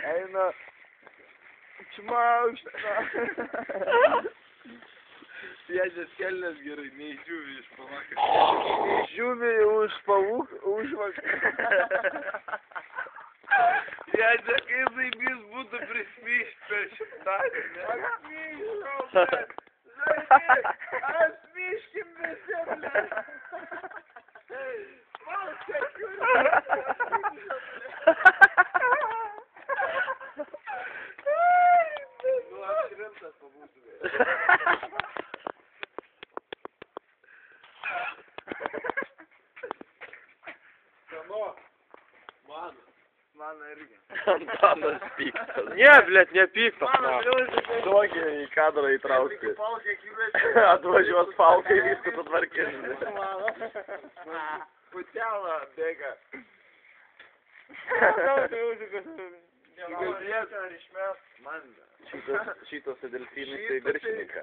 Eina čmaušta. Sėdės kelnes gerai, neižiūvi iš pavakar. Žiūvi užvakar. Jėdė, kai zaibys būtų prismyšt per šimtadienį. Asmiškim visi, ble. Nu, aš rimtas pabūsiu. Kano? Mano. Mano irgi. Antanas piktas. Ne, blėt, nepyktas. Duokį į kadrą įtraukti. Atvažiuos Falkai, viską sutvarkys. Putelą bėga. Šitos delfinai tai viršininką.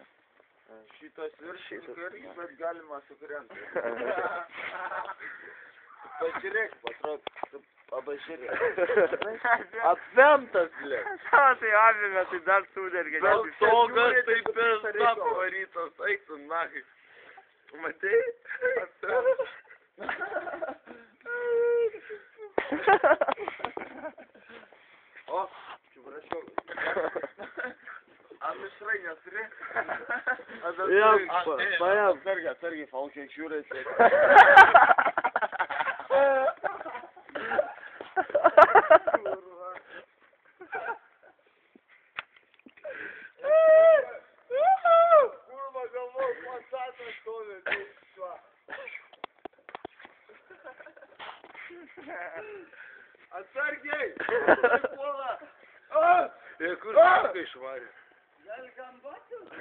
Šitas viršininkas irgi, bet galima sukrenti. Pažiūrėk, patrok, pažiūrėk. Apvemtas, blė. Tai avime, tai dar sudergė. Dėl to, kad tai pėsna pavarytas, eik tu nakai. Matei? O, čia prašiau. Ar mišrai neturi? Paėm. Atsargiai, Falkai, žiūrėsi. Kurva, galvos, masatas stovi. Atsargiai! Ir kur sakai išvarė?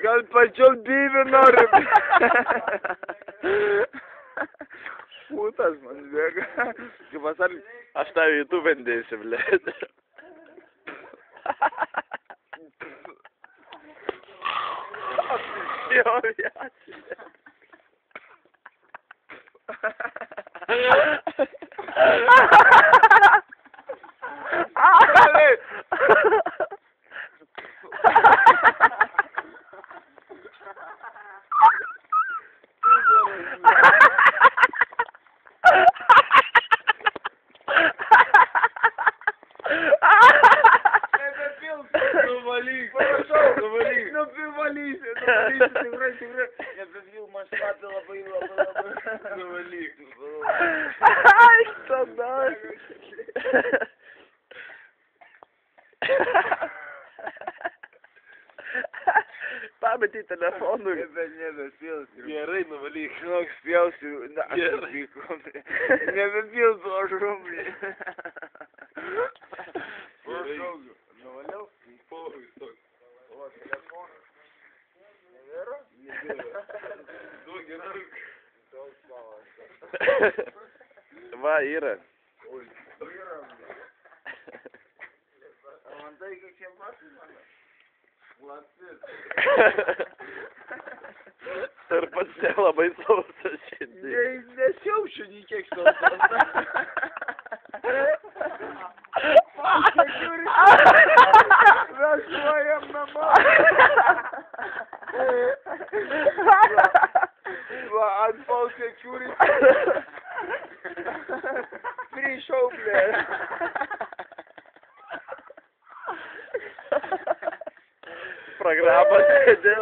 Gal pačiom dyvi nori. Putas man bėga. Kaip pasargi? Aš tave YouTube dėsiu, blėt. Nuvalyk, nuvalyk. Nuvalysi, tikrai. Nebevil, man šlapia labai. Nuvalyk. Ai, tada. Pametį telefonų. Nebepilsiu. Gerai, nuvalyk. Žinok, spjausiu. Gerai. Nebepilsiu, aš rumlį. Gerai. Nuvaliau? Povai, toks. O, telefonas. Nevėra? Nevėra. Duok gerai. Daug spavas. Va, yra. Oi, yra. Man tai, kaip čia matai, mano? Lapis. Ir pats labai sausas šiandien. Nesiaušiu nei kiek sausas. Važiuojam namo. Va, ant Falkai Security. Prišau, blė. Programa sėdė.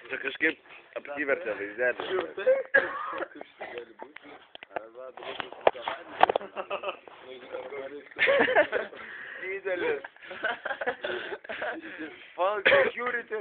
Čia kažkaip apsivertė vaizdelį. Didelis. Falkai Security.